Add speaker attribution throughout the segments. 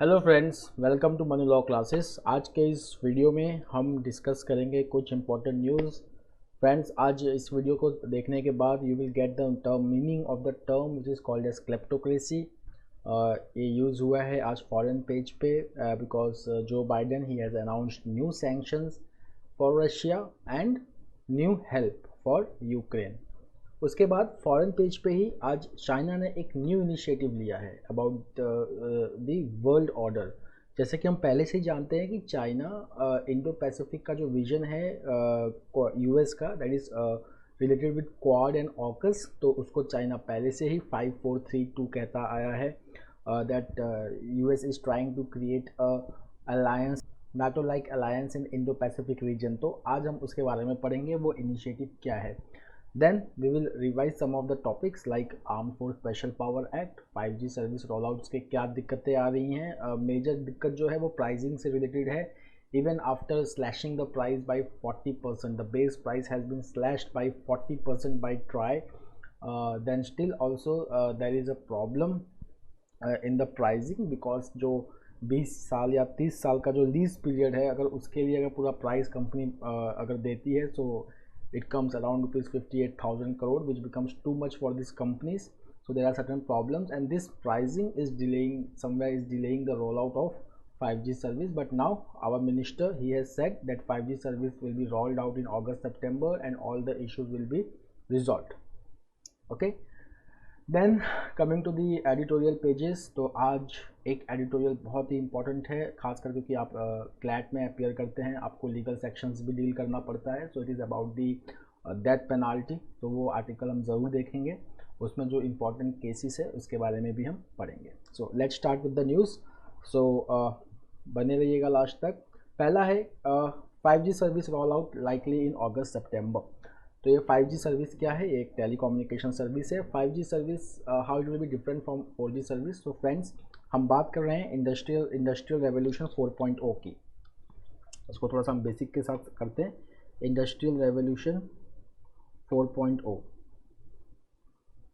Speaker 1: Hello friends, welcome to money law classes. आज के इस वीडियो में हम डिस्कस करेंगे कुछ इंपॉर्टेंट न्यूज़। फ्रेंड्स, आज इस वीडियो को देखने के बाद you will get the term meaning of the term which is called as kleptocracy. ये यूज़ हुआ है आज फॉरेन पेज पे because Joe Biden he has announced new sanctions for Russia and new help for Ukraine. उसके बाद foreign page पे ही आज China ने एक न्यू इनिशिएटिव लिया है अबाउट द वर्ल्ड ऑर्डर। जैसे कि हम पहले से ही जानते हैं कि चाइना इंडो पैसिफिक का जो विजन है यूएस का, that is related with quad and AUKUS, तो उसको चाइना पहले से ही 5432 कहता आया है। That US is trying to create a alliance, NATO like alliance in Indo Pacific region. तो आज हम उसके बारे में पढ़ेंगे वो इनिशिएटिव क्या है। Then we will revise some of the topics like Armed Force Special Power Act, 5G service rollouts के क्या दिक्कतें आ रही हैं। मेजर दिक्कत जो है वो प्राइसिंग से रिलेटेड है। Even after slashing the price by 40%, the base price has been slashed by 40% by TRAI, then still also there is a problem in the pricing because जो 20 साल या 30 साल का जो लीज पीरियड है, अगर उसके लिए अगर पूरा प्राइस कंपनी अगर देती है सो it comes around rupees 58,000 crore, which becomes too much for these companies. So there are certain problems and this pricing is delaying, somewhere is delaying the rollout of 5G service. But now our minister, he has said that 5G service will be rolled out in August September and all the issues will be resolved. Okay, then coming to the editorial pages. तो आज एक editorial बहुत ही important है, खासकर क्योंकि आप CLAT में appear करते हैं, आपको लीगल सेक्शंस भी डील करना पड़ता है। So it is about the death penalty. तो वो आर्टिकल हम ज़रूर देखेंगे, उसमें जो इम्पोर्टेंट केसेस है उसके बारे में भी हम पढ़ेंगे। So let's start with the news. So बने रहिएगा लास्ट तक। पहला है 5G service roll out likely in August September. तो ये 5G सर्विस क्या है? ये एक टेलीकम्युनिकेशन सर्विस है। 5G service how it will be different from 4G service. तो फ्रेंड्स, हम बात कर रहे हैं इंडस्ट्रियल रेवोल्यूशन 4.0 की। इसको थोड़ा सा हम बेसिक के साथ करते हैं। Industrial revolution 4.0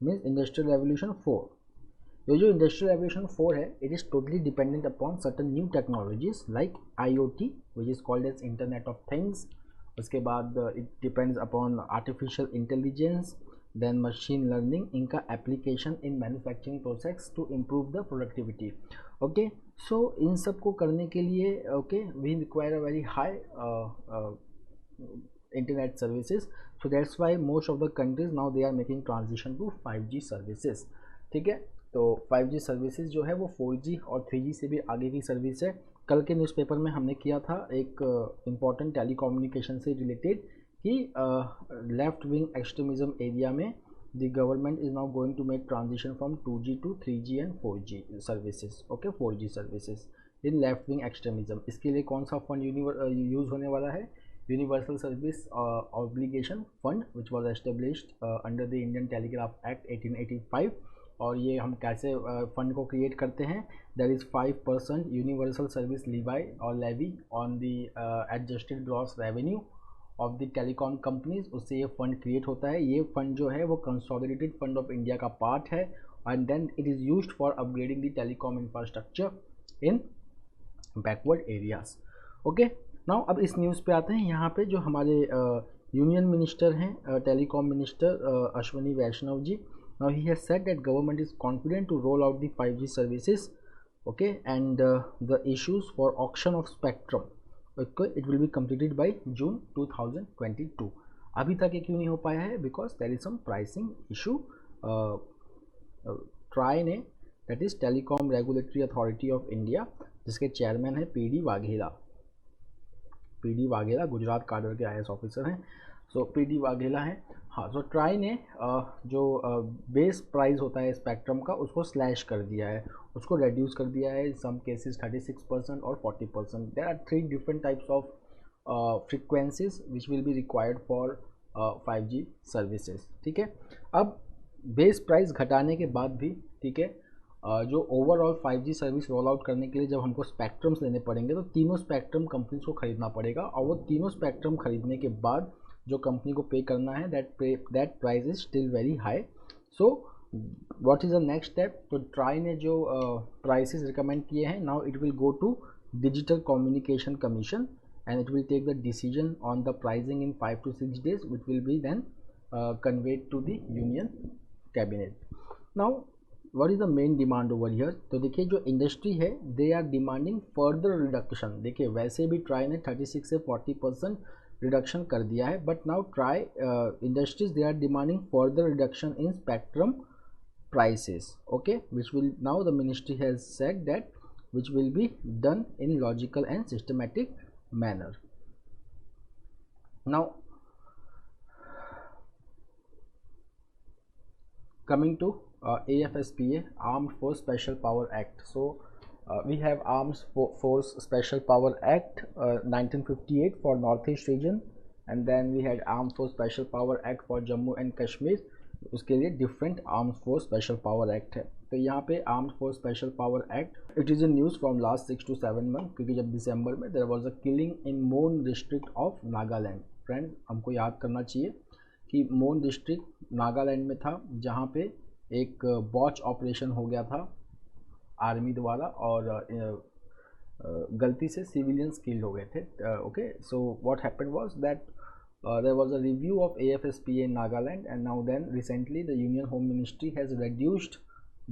Speaker 1: means industrial revolution 4। ये जो इंडस्ट्रियल रेवोल्यूशन 4 है, it is totally dependent upon certain new technologies like IoT which is called as internet of things. उसके बाद it depends upon artificial intelligence, then machine learning, इनका application in manufacturing process to improve the productivity. Okay, so इन सब को करने के लिए okay we require a very high internet services. So that's why most of the countries now they are making transition to 5G services. ठीक है, तो 5G services जो है वो 4G और 3G से भी आगे की सर्विस है। कल के न्यूज़पेपर में हमने किया था एक इम्पॉर्टेंट टेलीकम्युनिकेशन से रिलेटेड कि लेफ्ट विंग एक्सट्रीमिज्म एरिया में the government is now going to make transition from 2G to 3G and 4G services. Okay, 4G services in left wing extremism. इसके लिए कौन सा फंड यूज़ होने वाला है? Universal service obligation fund which was established under the Indian Telegraph Act 1885। और ये हम कैसे फंड को क्रिएट करते हैं? There is 5% universal service levy और levy on the adjusted gross revenue of the telecom companies. उससे ये फंड क्रिएट होता है। ये फंड जो है वो कंसोलिडेटेड फंड ऑफ इंडिया का पार्ट है and then it is used for upgrading the telecom infrastructure in backward areas. Okay, now अब इस न्यूज़ पे आते हैं। यहाँ पे जो हमारे यूनियन मिनिस्टर हैं, telecom minister Ashwini Vaishnav ji, now he has said that government is confident to roll out the 5G services, okay, and the issues for auction of spectrum, okay, it will be completed by June 2022। अभी तक ये क्यों नहीं हो पाया है? Because there is some pricing issue. TRAI ने, that is telecom regulatory authority of India, जिसके चेयरमैन है PD Vaghela. PD Vaghela Gujarat cadre के IAS ऑफिसर हैं। सो PD वाघेला हैं। हाँ, सो ट्राई ने जो बेस प्राइस होता है स्पेक्ट्रम का उसको स्लैश कर दिया है, उसको रेड्यूस कर दिया है। सम केसेस 36% और 40%। There are 3 different types of frequencies which will be required for 5G services. ठीक है, अब बेस प्राइस घटाने के बाद भी, ठीक है, जो overall 5G service roll out करने के लिए जब हमको स्पेक्ट्रम्स लेने पड़ेंगे तो तीनों स्पेक्ट्रम कंपनीज को खरीदना पड़ेगा और वो तीनों स्पेक्ट्रम खरीदने के बाद जो कंपनी को पे करना है that price is still very high. So what is the next step? तो ट्राई ने जो प्राइसेस रिकमेंड किए हैं, now it will go to digital communication commission and it will take the decision on the pricing in 5 to 6 days, which will be then conveyed to the union cabinet. Now what is the main demand over here? तो देखिए जो industry है they are demanding further reduction. देखिए वैसे भी try ने 36 से 40% reduction कर दिया है, but now TRAI industries they are demanding further reduction in spectrum prices, okay, which will now the ministry has said that which will be done in logical and systematic manner. Now coming to AFSPA, Armed Force Special Power Act. So we have Armed Force Special Power Act 1958 for Northeast region, and then we had Armed Force Special Power Act for Jammu and Kashmir. उसके लिए different armed force special power act है. तो यहाँ पे armed force special power act it is in news from last 6 to 7 month, क्योंकि जब दिसंबर में there was a killing in Mon district of Nagaland. Friend हमको याद करना चाहिए कि मोन डिस्ट्रिक्ट नागालैंड में था, जहाँ पे एक बॉच ऑपरेशन हो गया था आर्मी द्वारा और गलती से सिविलियंस किल हो गए थे. Okay, so what happened was that there was a review of AFSPA in Nagaland, and now then recently the Union Home Ministry has reduced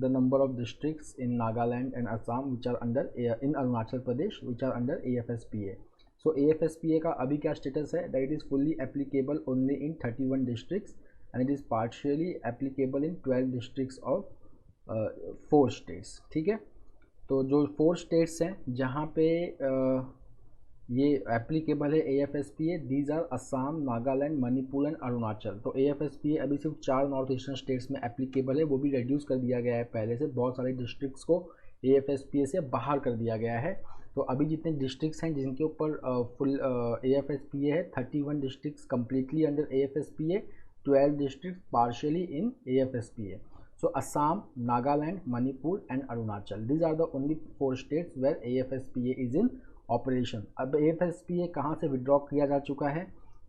Speaker 1: the number of districts in Nagaland and Assam which are under in Arunachal Pradesh which are under AFSPA. So AFSPA का अभी क्या status है? That it is fully applicable only in 31 districts and it is partially applicable in 12 districts of 4 states. ठीक है, तो जो 4 states हैं जहाँ पे ये एप्लीकेबल है AFSPA, these are Assam, Nagaland, Manipur and Arunachal. तो AFSPA अभी सिर्फ 4 नॉर्थ ईस्टर्न स्टेट्स में एप्लीकेबल है, वो भी रिड्यूस कर दिया गया है पहले से. बहुत सारे डिस्ट्रिक्ट्स को AFSPA से बाहर कर दिया गया है. तो अभी जितने डिस्ट्रिक्ट्स हैं जिनके ऊपर फुल AFSPA है, 31 districts completely under AFSPA, 12 district partially in AFSPA. So Assam, Nagaland, Manipur and Arunachal, these are the only 4 states where AFSPA is in operation. अब AFSPA कहाँ से विड्रॉ किया जा चुका है?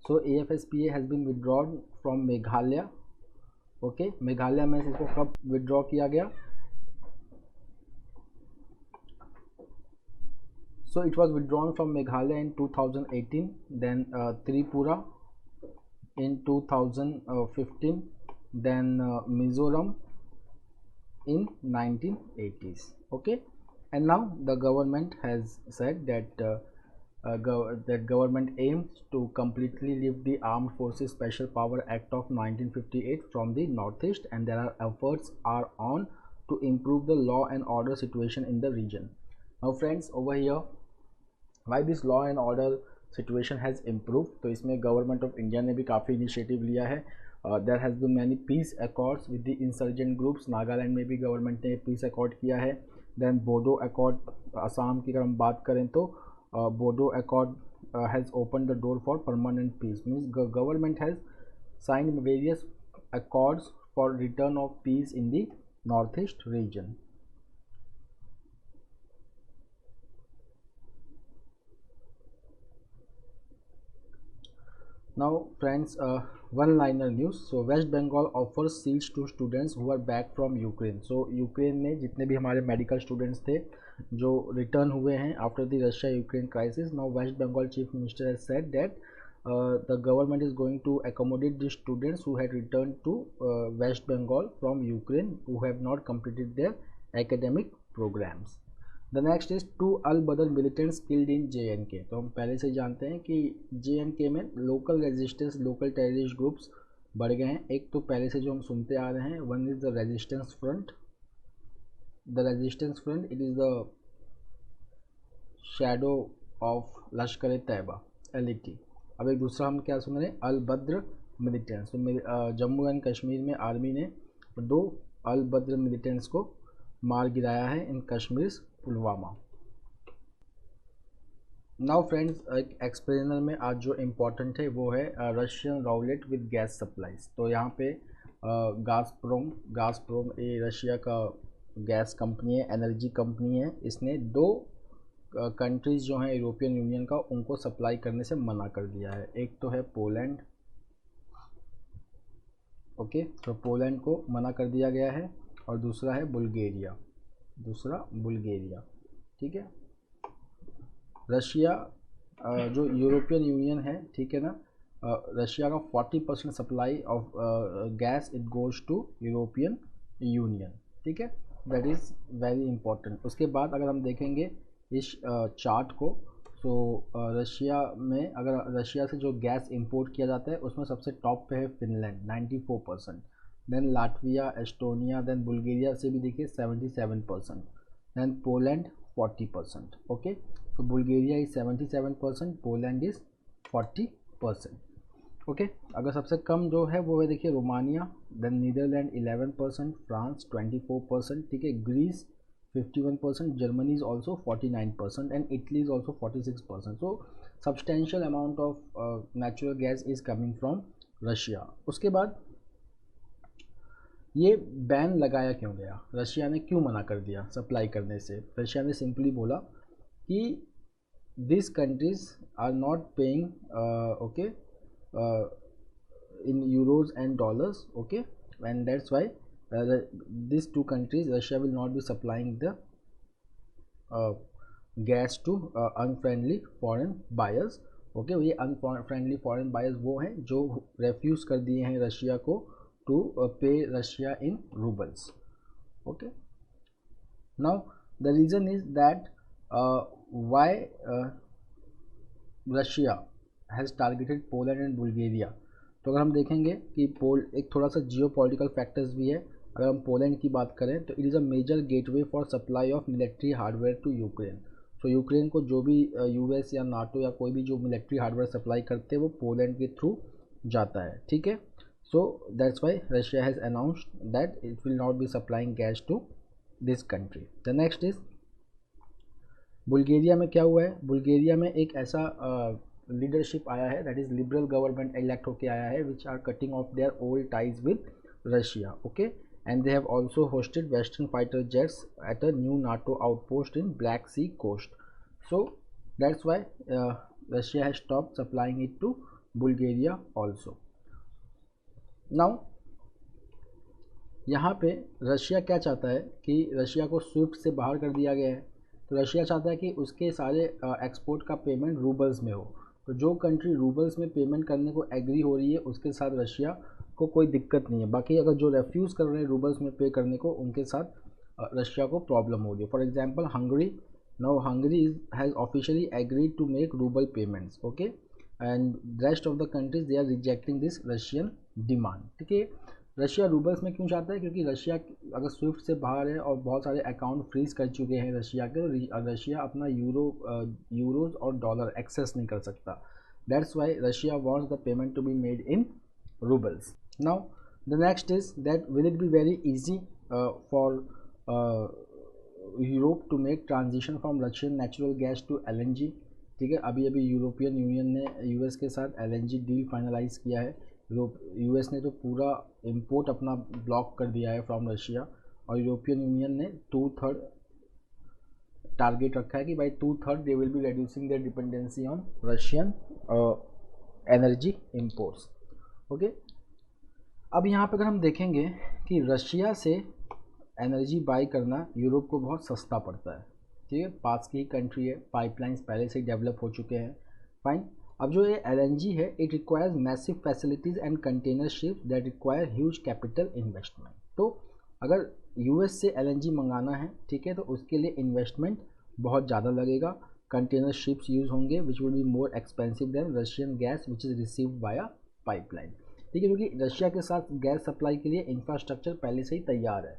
Speaker 1: So AFSPA has been withdrawed from Meghalaya. Okay, Meghalaya में इसको कब विड्रॉ किया गया? So it was withdrawn from Meghalaya in 2018, then Tripura in 2015, then Mizoram in 1980s. Okay, and now the government has said that that government aims to completely lift the Armed Forces Special Power Act of 1958 from the Northeast, and there are efforts are on to improve the law and order situation in the region. Now friends, over here why this law and order situation has improved, तो इसमें government of India ने भी काफ़ी initiative लिया है. There has been many peace accords with the insurgent groups. Nagaland में भी government ने पीस अकॉर्ड किया है. देन बोडो अकॉर्ड, असम की अगर हम बात करें तो Bodo accord has open the door for permanent peace. Means government has signed various accords for return of peace in the north east region. Now friends, one-liner news. So West Bengal offers seats to students who are back from Ukraine. So Ukraine में जितने भी हमारे medical students थे जो return हुए हैं after the Russia Ukraine crisis, now West Bengal chief minister has said that the government is going to accommodate the students who had returned to West Bengal from Ukraine who have not completed their academic programs. The next is 2 Al-Badr militants killed in JNK. तो हम पहले से जानते हैं कि JNK में local resistance, local terrorist groups बढ़ गए हैं. एक तो पहले से जो हम सुनते आ रहे हैं, one is the resistance front. The resistance front it is the shadow of Lashkar Taiba LET. अब एक दूसरा हम क्या सुन रहे हैं, अल-बद्र मिलिटेंट्स. तो जम्मू एंड कश्मीर में आर्मी ने 2 अल-बद्र मिलिटेंट्स को मार गिराया है इन कश्मीर पुलवामा. नाउ फ्रेंड्स, एक एक्सप्लेनर में आज जो इम्पोर्टेंट है वो है Russian Rowlatt with gas supplies. तो यहाँ पे गाज़प्रोम ये रशिया का गैस कंपनी है, एनर्जी कंपनी है. इसने 2 कंट्रीज़ जो हैं यूरोपियन यूनियन का, उनको सप्लाई करने से मना कर दिया है. एक तो है पोलैंड ओके, तो पोलैंड को मना कर दिया गया है। और दूसरा है बुल्गारिया, ठीक है। रशिया जो यूरोपियन यूनियन है, ठीक है ना, रशिया का 40% supply of gas it goes to European Union, ठीक है। That is very important. उसके बाद अगर हम देखेंगे इस चार्ट को, तो रशिया में अगर रशिया से जो गैस इंपोर्ट किया जाता है उसमें सबसे टॉप पे है Finland 94%, then Latvia, Estonia, then Bulgaria से भी देखिए 77%, देन पोलैंड 40%। ओके, तो Bulgaria is 77%, Poland is 40%। Okay, अगर सबसे कम जो है वो है देखिए रोमानिया, देन नीदरलैंड 11%, फ्रांस 24%, ठीक है, Greece 51%, Germany is also 49% and Italy is also 46%। So substantial amount of natural gas is coming from Russia. उसके बाद ये बैन लगाया क्यों गया, रशिया ने क्यों मना कर दिया सप्लाई करने से? रशिया ने सिंपली बोला कि this countries are not paying okay in euros and dollars, okay, and that's why these two countries, Russia will not be supplying the gas to unfriendly foreign buyers। okay, ये unfriendly foreign buyers वो हैं जो refuge कर दिए हैं Russia को to pay Russia in rubles। okay, now the reason is that why Russia has targeted Poland and Bulgaria. तो अगर हम देखेंगे कि एक थोड़ा सा जियो पॉलिटिकल फैक्टर्स भी है। अगर हम पोलैंड की बात करें तो it is a major gateway for supply of military hardware to Ukraine. So Ukraine को जो भी यूएस या नाटो या कोई भी जो मिलिट्री हार्डवेयर सप्लाई करते हैं वो पोलैंड के थ्रू जाता है, ठीक है। So that's why Russia has announced that it will not be supplying gas to this country. The next is Bulgaria में क्या हुआ है? बुल्गारिया में एक ऐसा लीडरशिप आया है, that is liberal government elect होके आया है, which are cutting off their old ties with Russia. Okay, and they have also hosted western fighter jets at a new NATO outpost in Black Sea coast. So that's why Russia has stop supplying it to Bulgaria also. Now यहाँ पे Russia क्या चाहता है कि Russia को Swift से बाहर कर दिया गया है, तो रशिया चाहता है कि उसके सारे एक्सपोर्ट का पेमेंट रूबल्स में हो। तो जो कंट्री रूबल्स में पेमेंट करने को एग्री हो रही है उसके साथ रशिया को कोई दिक्कत नहीं है। बाकी अगर जो रेफ्यूज़ कर रहे हैं रूबल्स में पे करने को, उनके साथ रशिया को प्रॉब्लम हो रही है। For example Hungary, now Hungary has officially agreed to make rouble payments, okay, and rest of the countries they are rejecting this Russian demand, ठीक है। रशिया रूबल्स में क्यों चाहता है? क्योंकि रशिया अगर स्विफ्ट से बाहर है और बहुत सारे अकाउंट फ्रीज कर चुके हैं रशिया के, तो रशिया अपना यूरोज और डॉलर एक्सेस नहीं कर सकता। That's why Russia wants the payment to be made in roubles. Now the next is that will it be very easy for Europe to make transition from Russian natural gas to LNG, ठीक है। अभी European Union ने US के साथ LNG deal finalise किया है। US ने तो पूरा इंपोर्ट अपना ब्लॉक कर दिया है फ्रॉम रशिया, और यूरोपियन यूनियन ने 2/3 टारगेट रखा है कि by 2/3 they will be reducing their dependency on Russian energy imports. Okay, अब यहाँ पर अगर हम देखेंगे कि रशिया से एनर्जी बाई करना यूरोप को बहुत सस्ता पड़ता है, ठीक है। पास की कंट्री है, पाइपलाइंस पहले से ही डेवलप हो चुके हैं, फाइन। अब जो ये LNG है, it requires massive facilities and container ships that require huge capital investment. तो अगर यूएस से LNG मंगाना है, ठीक है, तो उसके लिए इन्वेस्टमेंट बहुत ज़्यादा लगेगा। कंटेनर शिप्स यूज़ होंगे विच will be more expensive than Russian gas which is received बाया पाइपलाइन, ठीक है, क्योंकि रशिया के साथ गैस सप्लाई के लिए इंफ्रास्ट्रक्चर पहले से ही तैयार है,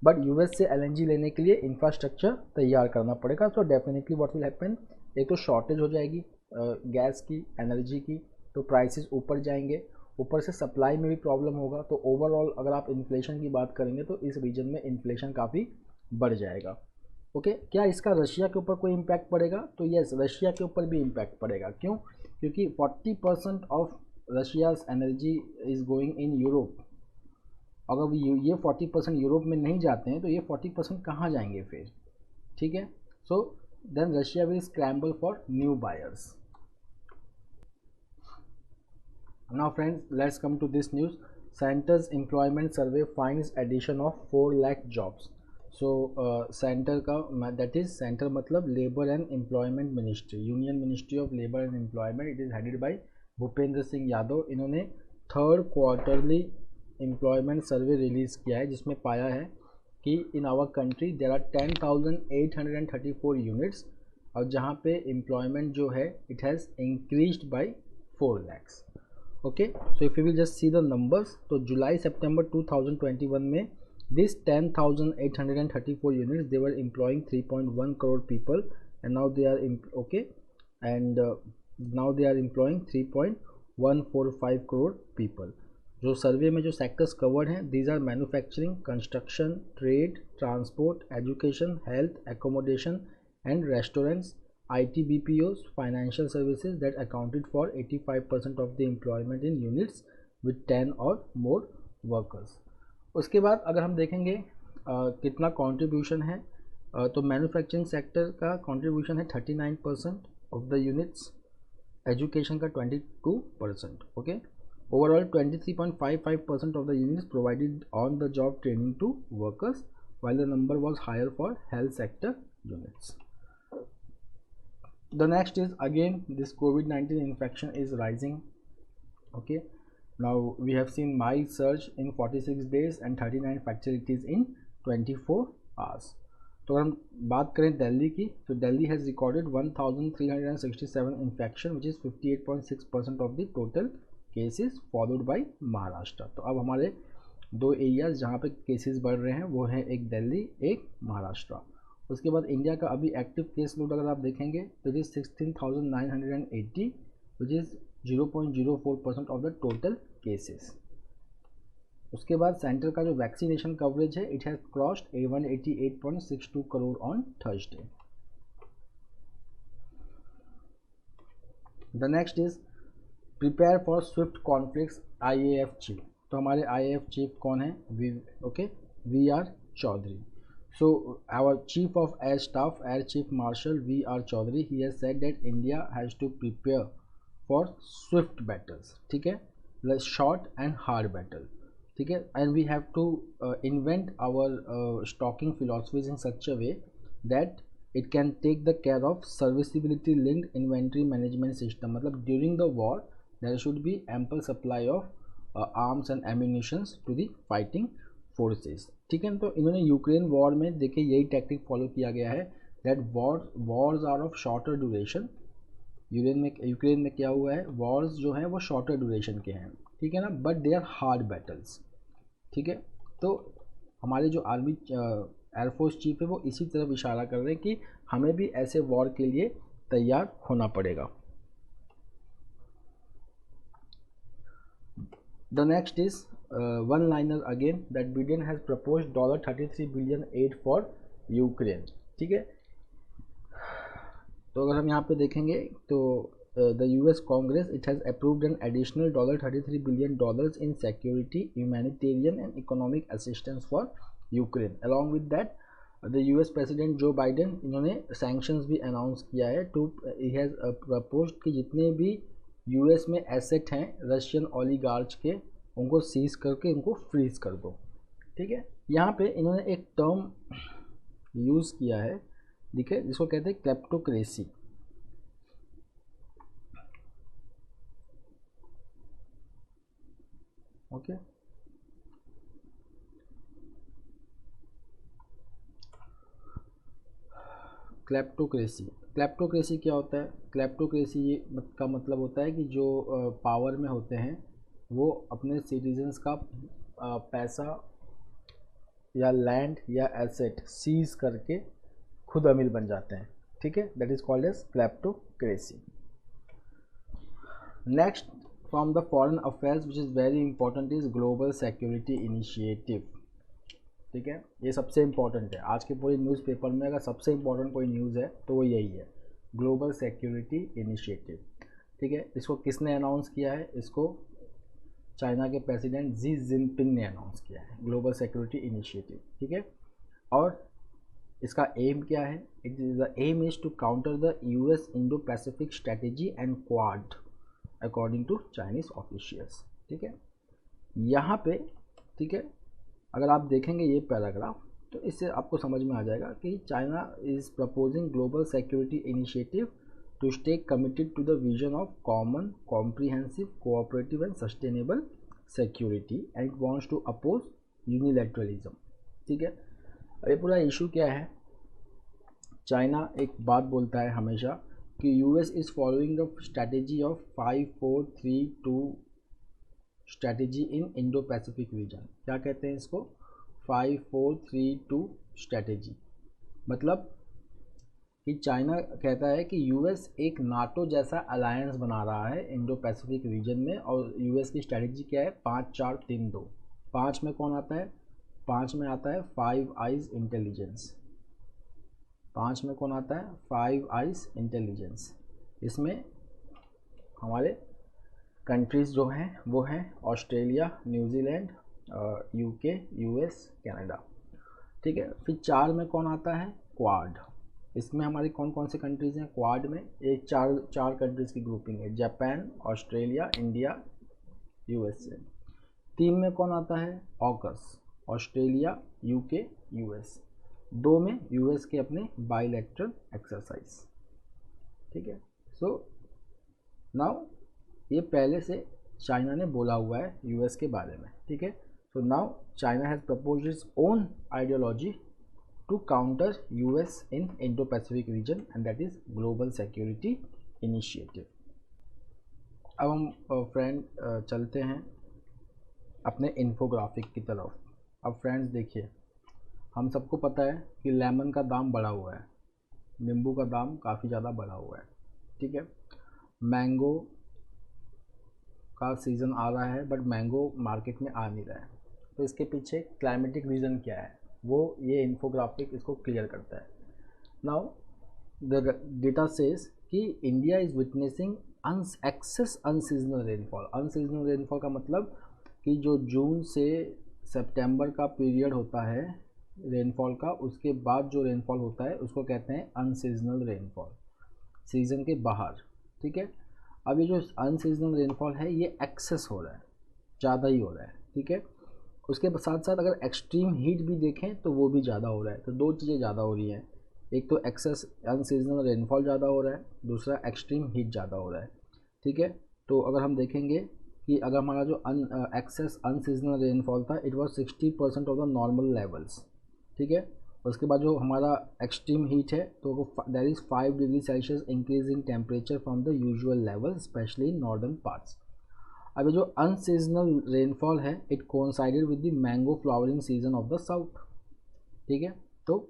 Speaker 1: बट यूएस से LNG लेने के लिए इंफ्रास्ट्रक्चर तैयार करना पड़ेगा। So definitely what will happen, एक तो शॉर्टेज हो जाएगी गैस की, एनर्जी की, तो प्राइसेस ऊपर जाएंगे, ऊपर से सप्लाई में भी प्रॉब्लम होगा। तो ओवरऑल अगर आप इन्फ्लेशन की बात करेंगे तो इस रीजन में इन्फ्लेशन काफ़ी बढ़ जाएगा। ओके, क्या इसका रशिया के ऊपर कोई इम्पैक्ट पड़ेगा? तो यस, रशिया के ऊपर भी इम्पैक्ट पड़ेगा। क्यों? क्योंकि 40% of Russia's energy is going in Europe. अगर ये 40% यूरोप में नहीं जाते हैं तो ये 40% कहाँ जाएंगे फिर, ठीक है। So then Russia will scramble for new buyers. Now friends, let's come to this news. Centre's employment survey finds addition of 4 lakh jobs. So centre का दैट इज सेंटर मतलब labour and employment ministry, union ministry of labour and employment, it is headed by Bhupender Singh Yadav. इन्होंने 3rd quarterly employment सर्वे release किया है जिसमें पाया है कि in our country there are 10,834 units, और जहाँ पे एम्प्लॉयमेंट जो है it has increased by 4 lakhs। Okay, so if you will just see the numbers, तो जुलाई सितंबर 2021 में this 10,834 units they were employing 3.1 crore people, and now they are okay, and now they are employing 3.145 crore people. जो survey में जो sectors covered हैं, these are manufacturing, construction, trade, transport, education, health, accommodation and restaurants, IT BPOs, financial services that accounted for 85% of the employment in units with 10 or more workers। उसके बाद अगर हम देखेंगे कितना कंट्रीब्यूशन है, तो मैन्युफैक्चरिंग सेक्टर का कंट्रीब्यूशन है 39% ऑफ द यूनिट्स, एजुकेशन का 22%, okay. Overall 23.55% of the units provided on the job training to workers, while the number was higher for health sector units। The next is again this COVID-19 infection is rising, okay। Now we have seen mild surge in 46 days and 39 fatalities in 24 hours। तो हम बात करें दिल्ली की, तो Delhi has recorded 1367 infection which is 58.6% of the total cases, followed by Maharashtra. तो अब हमारे 2 areas जहाँ पे केसेस बढ़ रहे हैं वो है एक दिल्ली, एक महाराष्ट्र। उसके बाद इंडिया का अभी एक्टिव केस लोड अगर आप देखेंगे तो it is 16,980 which is 0.04% of the total cases. उसके बाद सेंटर का जो वैक्सीनेशन कवरेज है it has crossed 188.62 crore on Thursday. The next is prepare for Swift conflicts IAF chief. तो हमारे IAF चीफ कौन है? VR Chaudhary. So our Chief of Air Staff, Air Chief Marshal VR Chaudhary, he has said that India has to prepare for swift battles, ठीक है, short and hard battle, ठीक है, and we have to invent our stocking philosophies in such a way that it can take the care of serviceability linked inventory management system। मतलब during the war there should be ample supply of arms and ammunitions to the fighting forces, ठीक है। तो इन्होंने Ukraine war में देखिए यही tactic follow किया गया है that wars are of shorter duration. Ukraine में क्या हुआ है, वॉर्स जो है वो शॉर्टर ड्यूरेशन के हैं, ठीक है ना, but they are hard battles, ठीक है। तो हमारे जो आर्मी एयरफोर्स चीफ है वो इसी तरफ इशारा कर रहे हैं कि हमें भी ऐसे वॉर के लिए तैयार होना पड़ेगा। The next is one liner again that Biden has proposed $33 billion aid for Ukraine, ठीक है। तो अगर हम यहाँ पे देखेंगे तो the US Congress it has approved an additional $33 billion in security, humanitarian and economic assistance for Ukraine। Along with that the US President Joe Biden इन्होंने sanctions भी अनाउंस किया है to he has proposed कि जितने भी US में asset हैं Russian ओलिगार्च के उनको सीज करके उनको फ्रीज कर दो, ठीक है। यहाँ पे इन्होंने एक टर्म यूज़ किया है, देखिए, जिसको कहते हैं क्लेप्टोक्रेसी, ओके। क्लेप्टोक्रेसी क्या होता है? क्लेप्टोक्रेसी का मतलब होता है कि जो पावर में होते हैं वो अपने सिटीजन्स का पैसा या लैंड या एसेट सीज करके खुद अमीर बन जाते हैं, ठीक है, that is called as kleptocracy. Next from the foreign affairs which is very important is global security initiative, ठीक है। ये सबसे इम्पॉर्टेंट है आज के पूरे न्यूज़पेपर में, अगर सबसे इम्पॉर्टेंट कोई न्यूज़ है तो वो यही है, ग्लोबल सिक्योरिटी इनिशिएटिव, ठीक है। इसको किसने अनाउंस किया है? इसको चाइना के प्रेसिडेंट जी जिनपिंग ने अनाउंस किया है, ग्लोबल सिक्योरिटी इनिशिएटिव, ठीक है। और इसका एम क्या है? It is the aim is to counter the US Indo Pacific strategy and Quad according to Chinese officials, ठीक है। यहाँ पे, ठीक है, अगर आप देखेंगे ये पैराग्राफ तो इससे आपको समझ में आ जाएगा कि China is proposing global security initiative to stay committed to the vision of common comprehensive cooperative and sustainable security and it wants to oppose unilateralism. ठीक है, अब ये पूरा इशू क्या है, चाइना एक बात बोलता है हमेशा कि US is following the strategy of 5-4-3-2 strategy in Indo Pacific reason. क्या कहते हैं इसको, 5-4-3-2 स्ट्रैटेजी। मतलब कि चाइना कहता है कि यूएस एक नाटो जैसा अलायंस बना रहा है इंडो पैसिफिक रीजन में, और यूएस की स्ट्रैटेजी क्या है, 5-4-3-2। 5 में कौन आता है, 5 में आता है फाइव आइज इंटेलिजेंस। 5 में कौन आता है, फाइव आइज इंटेलिजेंस। इसमें हमारे कंट्रीज़ जो हैं वो हैं Australia, New Zealand, UK, US, Canada. ठीक है, फिर 4 में कौन आता है, क्वाड। इसमें हमारी कौन कौन से कंट्रीज़ हैं क्वाड में, एक चार कंट्रीज़ की ग्रुपिंग है, जापान, ऑस्ट्रेलिया, इंडिया, यूएसए। 3 में कौन आता है, ऑकस, ऑस्ट्रेलिया, यूके, यूएस। 2 में यूएस के अपने बाइलैटरल एक्सरसाइज। ठीक है, सो नाउ ये पहले से चाइना ने बोला हुआ है यूएस के बारे में। ठीक है, so now China has proposed its own ideology to counter US in Indo Pacific region and that is global security initiative. अब हम फ्रेंड चलते हैं अपने इन्फोग्राफिक की तरफ। अब फ्रेंड्स देखिए, हम सबको पता है कि लेमन का दाम बढ़ा हुआ है, नींबू का दाम काफ़ी ज़्यादा बढ़ा हुआ है। ठीक है, मैंगो का सीज़न आ रहा है बट मैंगो मार्केट में आ नहीं रहा है, तो इसके पीछे क्लाइमेटिक रीज़न क्या है वो ये इन्फोग्राफिक इसको क्लियर करता है। नाउ द डेटा सेज कि India is witnessing excess unseasonal rainfall. Unseasonal rainfall का मतलब कि जो जून से सितंबर का पीरियड होता है रेनफॉल का, उसके बाद जो रेनफॉल होता है उसको कहते हैं अनसीजनल रेनफॉल, सीज़न के बाहर। ठीक है, अब ये जो अनसीजनल रेनफॉल है ये एक्सेस हो रहा है, ज़्यादा ही हो रहा है। ठीक है, उसके साथ साथ अगर एक्सट्रीम हीट भी देखें तो वो भी ज़्यादा हो रहा है। तो दो चीज़ें ज़्यादा हो रही हैं, एक तो एक्सेस अनसीजनल रेनफॉल ज़्यादा हो रहा है, दूसरा एक्सट्रीम हीट ज़्यादा हो रहा है। ठीक है, तो अगर हम देखेंगे कि अगर हमारा जो एक्सेस अनसीजनल रेनफॉल था it was 60% of the normal levels. ठीक है, उसके बाद जो हमारा एक्सट्रीम हीट है तो that is 5 degree Celsius increase in temperature from the usual level specially in northern parts. अब जो अनसीजनल रेनफॉल है it coincided with the mango flowering season of the south. ठीक है, तो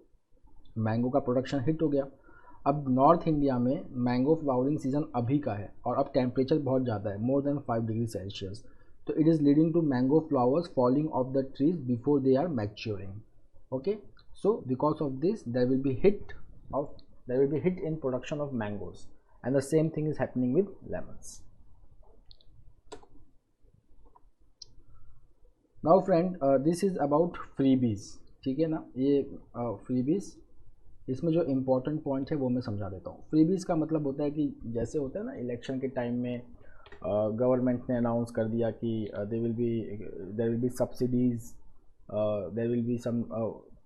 Speaker 1: मैंगो का प्रोडक्शन हिट हो गया। अब नॉर्थ इंडिया में मैंगो फ्लावरिंग सीजन अभी का है और अब टेम्परेचर बहुत ज़्यादा है, मोर देन 5 डिग्री सेल्सियस, तो it is leading to mango flowers falling off the trees before they are maturing. Okay, so because of this there will be hit in production of mangoes, and the same thing is happening with lemons. Now friend, this is about freebies. ठीक है ना, ये freebies, इसमें जो important point है वो मैं समझा देता हूँ। फ्रीबीज का मतलब होता है कि जैसे होता है ना इलेक्शन के टाइम में गवर्नमेंट ने अनाउंस कर दिया कि there will be subsidies, there will be some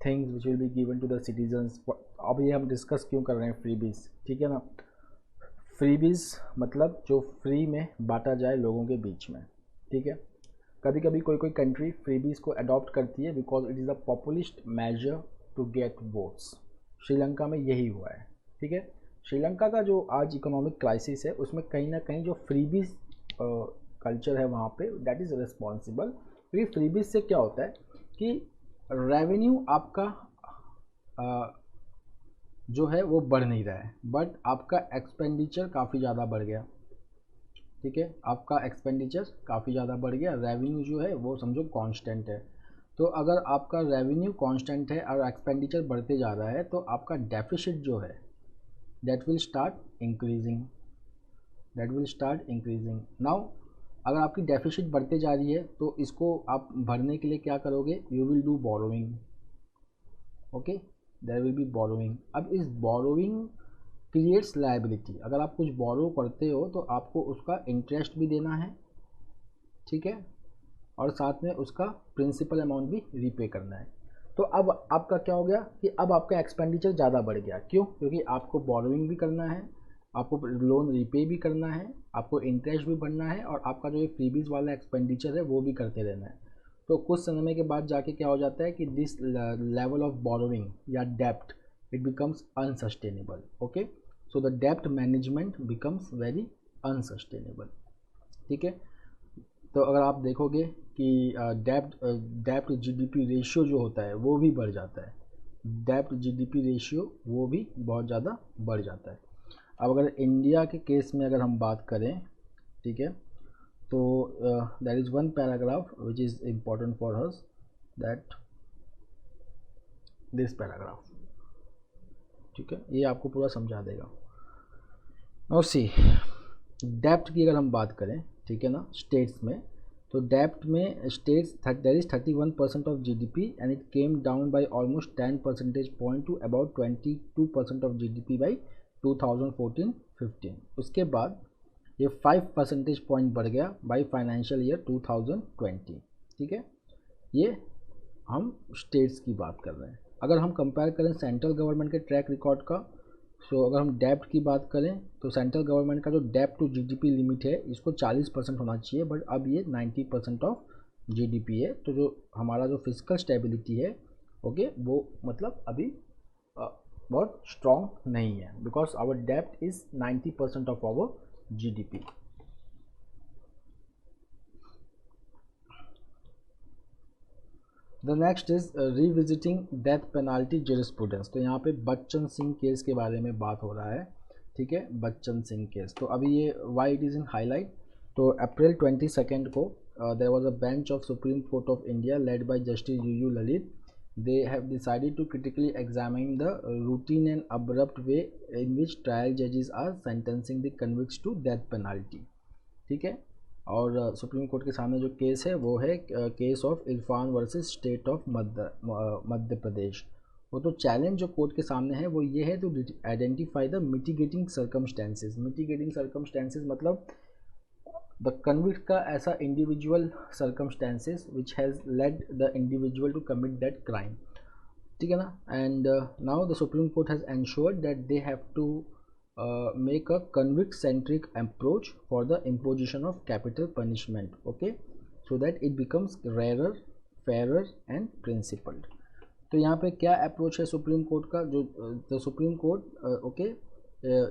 Speaker 1: things which will be given to the citizens. अब ये हम डिस्कस क्यों कर रहे हैं फ्रीबीज, ठीक है ना। फ्रीबीज मतलब जो फ्री में बांटा जाए लोगों के बीच में। ठीक है, कभी कभी कोई कंट्री फ्रीबीज को अडॉप्ट करती है because it is a populist measure to get votes. Sri Lanka में यही हुआ है। ठीक है, श्रीलंका का जो आज इकोनॉमिक क्राइसिस है उसमें कहीं ना कहीं जो फ्रीबीज कल्चर है वहाँ पे दैट इज़ रिस्पॉन्सिबल। क्योंकि फ्रीबीज से क्या होता है कि रेवेन्यू आपका जो है वो बढ़ नहीं रहा है, बट आपका एक्सपेंडिचर काफ़ी ज़्यादा बढ़ गया। ठीक है, आपका एक्सपेंडिचर काफ़ी ज़्यादा बढ़ गया, रेवेन्यू जो है वो समझो कांस्टेंट है। तो अगर आपका रेवेन्यू कांस्टेंट है और एक्सपेंडिचर बढ़ते जा रहा है तो आपका डेफिसिट जो है that will start increasing. Now अगर आपकी डेफिसिट बढ़ते जा रही है तो इसको आप भरने के लिए क्या करोगे, you will do borrowing. Okay, there will be borrowing. अब इस बोरोइंग क्रिएट्स लायबिलिटी। अगर आप कुछ बोरो करते हो तो आपको उसका इंटरेस्ट भी देना है। ठीक है, और साथ में उसका प्रिंसिपल अमाउंट भी रीपे करना है। तो अब आपका क्या हो गया कि अब आपका एक्सपेंडिचर ज़्यादा बढ़ गया। क्यों? क्योंकि आपको बोरोइंग भी करना है, आपको लोन रीपे भी करना है, आपको इंटरेस्ट भी भरना है, और आपका जो ये फ्रीबीज वाला एक्सपेंडिचर है वो भी करते रहना है। तो कुछ समय के बाद जाके क्या हो जाता है कि दिस लेवल ऑफ बोरोइंग या डेप्ट it becomes unsustainable. Okay, so the डेप्ट मैनेजमेंट बिकम्स वेरी अनसस्टेनेबल। ठीक है, तो अगर आप देखोगे कि डेप्ट जीडीपी रेशियो जो होता है वो भी बढ़ जाता है, डेप्ट जीडीपी रेशियो वो भी बहुत ज़्यादा बढ़ जाता है। अब अगर इंडिया के केस में अगर हम बात करें, ठीक है, तो there is one paragraph which is important for us, that this paragraph, ठीक है, ये आपको पूरा समझा देगा। और सी डेप्ट की अगर हम बात करें, ठीक है ना, स्टेट्स में, तो डेप्ट में states there is 31% of GDP and it came down by almost 10 percentage point two about 22% of GDP bye 2014-15। उसके बाद ये 5 परसेंटेज पॉइंट बढ़ गया बाय फाइनेंशियल ईयर 2020। ठीक है, ये हम स्टेट्स की बात कर रहे हैं। अगर हम कंपेयर करें सेंट्रल गवर्नमेंट के ट्रैक रिकॉर्ड का, सो अगर हम डेप्ट की बात करें तो सेंट्रल गवर्नमेंट का जो डेप्ट टू जीडीपी लिमिट है इसको 40% होना चाहिए, बट अब ये 90% ऑफ जीडीपी है। तो जो हमारा जो फिजिकल स्टेबिलिटी है, ओके, वो मतलब अभी बहुत स्ट्रॉन्ग नहीं है, बिकॉज आवर डेप्ट is 90% of our GDP. The next is revisiting death penalty jurisprudence. तो यहाँ पे बच्चन सिंह केस के बारे में बात हो रहा है। ठीक है, बच्चन सिंह केस, तो अभी ये why it is in highlight. तो अप्रैल 22 को there was a bench of Supreme Court of India led by justice U Lalit. They have decided to critically examine the routine and abrupt way in which trial judges are sentencing the convicts to death penalty। ठीक है, और supreme Court के सामने जो case है वो है case of Irfan versus state of Madhya Pradesh. वो तो चैलेंज जो कोर्ट के सामने है वो ये है to identify the mitigating circumstances. Mitigating circumstances मतलब द कन्विक्ट का ऐसा individual circumstances which has led the individual to commit that crime. ठीक है ना, and now the Supreme Court has ensured that they have to make a convict centric approach for the imposition of capital punishment, okay, so that it becomes rarer, fairer and principled। तो यहाँ पे क्या approach है supreme court का? जो the Supreme court okay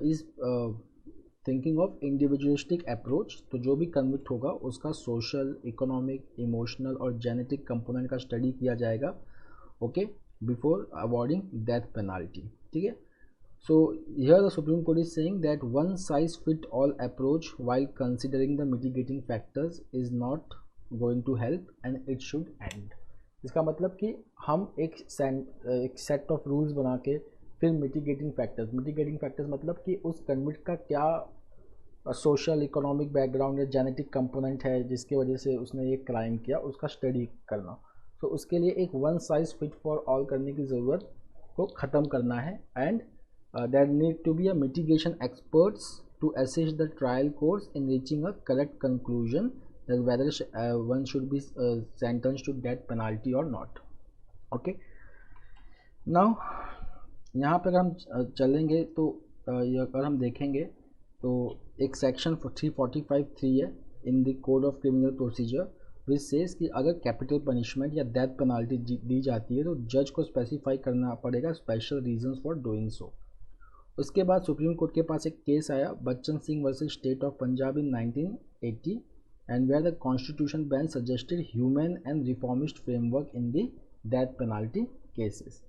Speaker 1: is thinking of individualistic approach. तो जो भी कन्विक्ट होगा उसका सोशल, इकोनॉमिक, इमोशनल और जेनेटिक कंपोनेंट का स्टडी किया जाएगा, okay, before awarding death penalty. ठीक है, so here the Supreme Court is saying that one size fit all approach while considering the mitigating factors is not going to help and it should end। इसका मतलब कि हम एक set of rules बना के फिर मिटिगेटिंग फैक्टर्स मतलब कि उस कन्विक्ट का क्या सोशल, इकोनॉमिक बैकग्राउंड या जेनेटिक कंपोनेंट है जिसकी वजह से उसने ये क्राइम किया, उसका स्टडी करना। तो उसके लिए एक one size fit for all करने की ज़रूरत को ख़त्म करना है, and there need to be a mitigation experts to assist the trial courts in reaching a correct conclusion that whether one should be sentenced to death penalty or not। okay, now यहाँ पर हम चलेंगे तो अगर हम देखेंगे तो एक सेक्शन 345(3) है in the code of criminal procedure which says कि अगर कैपिटल पनिशमेंट या डेथ पेनाल्टी दी जाती है तो जज को स्पेसिफाई करना पड़ेगा special reasons for doing so. उसके बाद सुप्रीम कोर्ट के पास एक केस आया Bachchan Singh versus state of Punjab in 1980 and where the constitution bench suggested human and reformist framework in the death penalty cases.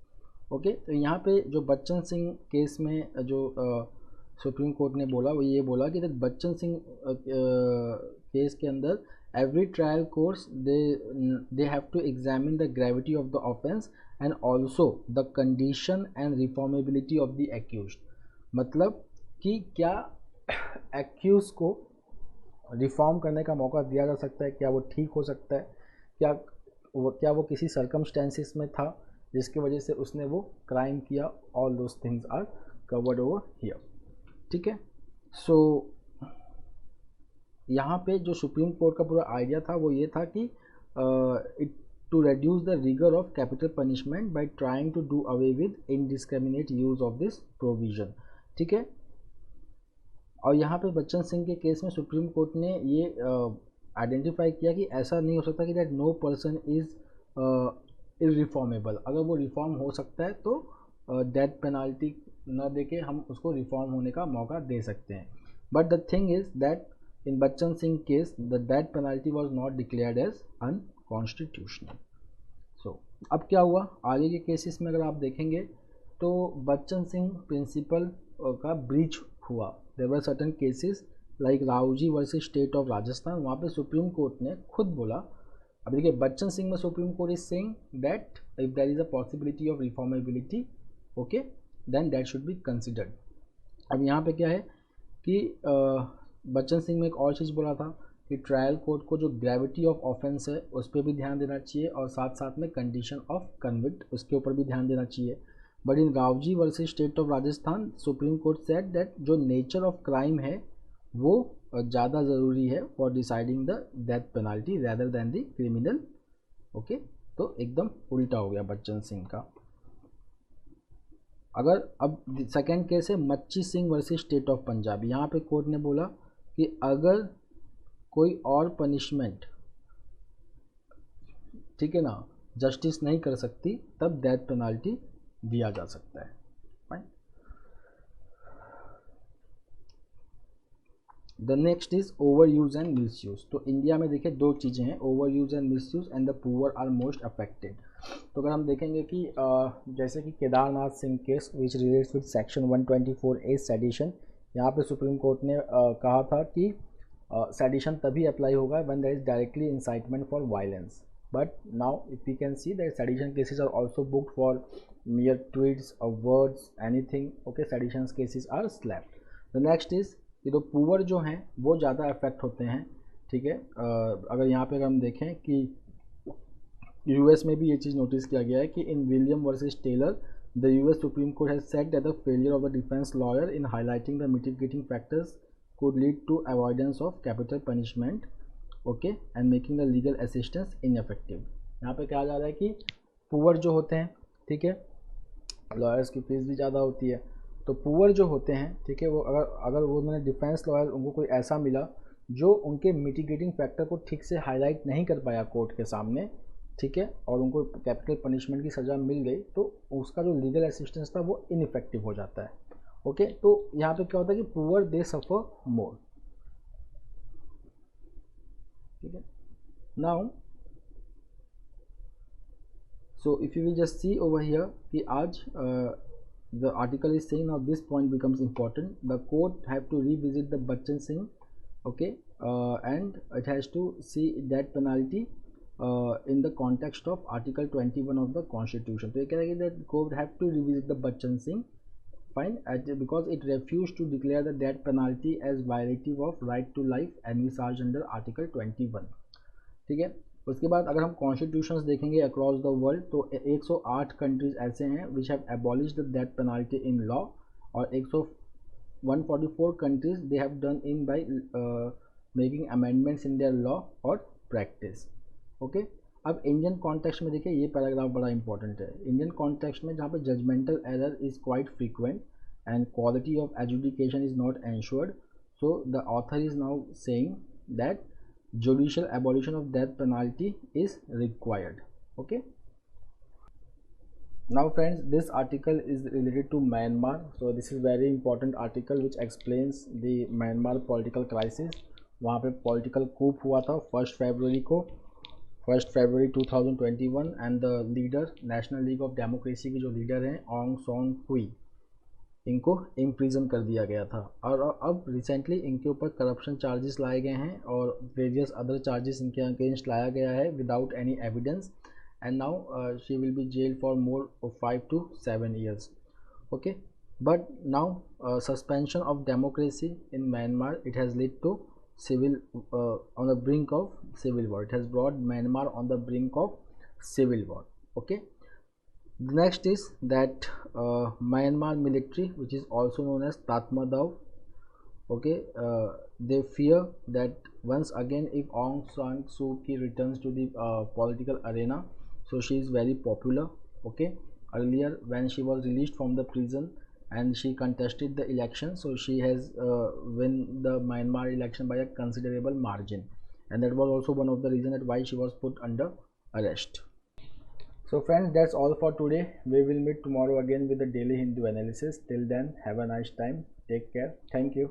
Speaker 1: Okay, तो यहाँ पे जो बच्चन सिंह केस में जो सुप्रीम कोर्ट ने बोला वो ये बोला कि बच्चन सिंह केस के अंदर every trial courts they have to examine the gravity of the offense and also the condition and reformability of the accused। मतलब कि क्या एक्यूज को रिफॉर्म करने का मौका दिया जा सकता है, क्या वो ठीक हो सकता है, क्या वो किसी सर्कमस्टेंसेस में था जिसकी वजह से उसने वो क्राइम किया। All those things are covered over here. ठीक है, सो यहाँ पे जो सुप्रीम कोर्ट का पूरा आइडिया था वो ये था कि it to reduce the rigor of capital punishment by trying to do away with indiscriminate use of this provision. ठीक है, और यहाँ पे बच्चन सिंह के केस में सुप्रीम कोर्ट ने ये आइडेंटिफाई किया कि ऐसा नहीं हो सकता कि दैट नो पर्सन इज इरिफॉर्मेबल. अगर वो रिफॉर्म हो सकता है तो डेथ पेनाल्टी न दे के हम उसको रिफॉर्म होने का मौका दे सकते हैं. But the thing is that in Bachchan Singh case the death penalty was not declared as unconstitutional. So अब क्या हुआ आगे के केसेस में अगर आप देखेंगे तो बच्चन सिंह प्रिंसिपल का ब्रीच हुआ. There were certain cases like Ravji versus state of Rajasthan. वहाँ पे सुप्रीम कोर्ट ने खुद बोला, अब देखिए बच्चन सिंह में supreme court is saying that if there is a possibility of reformability okay then that should be considered. अब यहाँ पे क्या है कि बच्चन सिंह में एक और चीज़ बोला था कि ट्रायल कोर्ट को जो ग्रेविटी ऑफ ऑफेंस है उस पर भी ध्यान देना चाहिए और साथ साथ में कंडीशन ऑफ कन्विक्ट उसके ऊपर भी ध्यान देना चाहिए. But in Raoji versus state of Rajasthan supreme court said that जो नेचर ऑफ क्राइम है वो ज़्यादा ज़रूरी है for deciding the death penalty rather than the criminal. Okay, तो एकदम उल्टा हो गया बच्चन सिंह का. अगर अब सेकेंड केस है मच्छी Singh versus state of Punjab. यहाँ पे कोर्ट ने बोला कि अगर कोई और पनिशमेंट ठीक है ना जस्टिस नहीं कर सकती तब डेथ पेनाल्टी दिया जा सकता है. Fine. The next is overuse and misuse. तो इंडिया में देखिए दो चीज़ें हैं, overuse and misuse and the poor are most affected. तो अगर हम देखेंगे कि जैसे कि Kedarnath Singh case which relates with section 124A sedition, यहाँ पे सुप्रीम कोर्ट ने कहा था कि सेडिशन तभी अप्लाई होगा when there is directly incitement for violence. But now if we can see that sedition cases are also booked for mere tweets or words anything. okay, sedition cases are slapped. the next is कि तो poor जो हैं वो ज़्यादा affect होते हैं. ठीक है, अगर यहाँ पे अगर हम देखें कि यूएस में भी ये चीज़ नोटिस किया गया है कि in William versus Taylor the US supreme court has said that the failure of the defence lawyer in highlighting the mitigating factors could lead to avoidance of capital punishment okay and making the legal assistance ineffective. यहाँ पे कहा जा रहा है कि poor जो होते हैं ठीक है लॉयर्स की फीस भी ज़्यादा होती है. तो पुअर जो होते हैं ठीक है वो अगर वो मैंने डिफेंस लॉयर उनको कोई ऐसा मिला जो उनके मिटिगेटिंग फैक्टर को ठीक से हाईलाइट नहीं कर पाया कोर्ट के सामने ठीक है और उनको कैपिटल पनिशमेंट की सज़ा मिल गई तो उसका जो लीगल असिस्टेंस था वो इनइफेक्टिव हो जाता है. ओके, तो यहाँ पे क्या होता है कि पुअर दे सफ़र मोर. ठीक है, now so if you will just see over here कि आज the article is saying now this point becomes important. The court have to revisit the Bachchan Singh okay and it has to see that penalty in the context of article 21 of the constitution. तो ये कह रहा है कि that court have to revisit the Bachchan Singh fine because it refused to declare the death penalty as violative of right to life envisaged under article 21. ठीक है, उसके बाद अगर हम कॉन्स्टिट्यूशंस देखेंगे अक्रॉस द वर्ल्ड तो 108 कंट्रीज ऐसे हैं which have abolished the death penalty in law और 144 countries they have done in by making amendments in their law और प्रैक्टिस. ओके, अब इंडियन कॉन्टेक्स्ट में देखिए ये पैराग्राफ बड़ा इंपॉर्टेंट है. इंडियन कॉन्टेक्स्ट में जहाँ पे judgmental error is quite frequent and quality of education is not ensured so the author is now saying that judicial abolition of death penalty is required. Okay, now friends this article is related to Myanmar. So this is very important article which explains the Myanmar political crisis. वहाँ पे political coup हुआ था 1 February को 1 February 2021 and the leader National League of Democracy की जो leader हैं Aung San Suu इनको imprison कर दिया गया था और अब रिसेंटली इनके ऊपर करप्शन चार्जेस लाए गए हैं और वेरियस अदर चार्जेस इनके अगेंस्ट लाया गया है without any evidence and now she will be jail for more 5 to 7 years. Okay, but now suspension of democracy in Myanmar it has lead to civil on the brink of civil war. It has brought Myanmar on the brink of civil war. Okay, the next is that Myanmar military which is also known as Tatmadaw Okay, they fear that once again if Aung San Suu Kyi returns to the political arena, so she is very popular. Okay, earlier when she was released from the prison and she contested the election, so she has win the Myanmar election by a considerable margin, and that was also one of the reasons that why she was put under arrest. So friends, that's all for today. We will meet tomorrow again with the daily Hindu analysis. Till then, have a nice time. Take care. Thank you.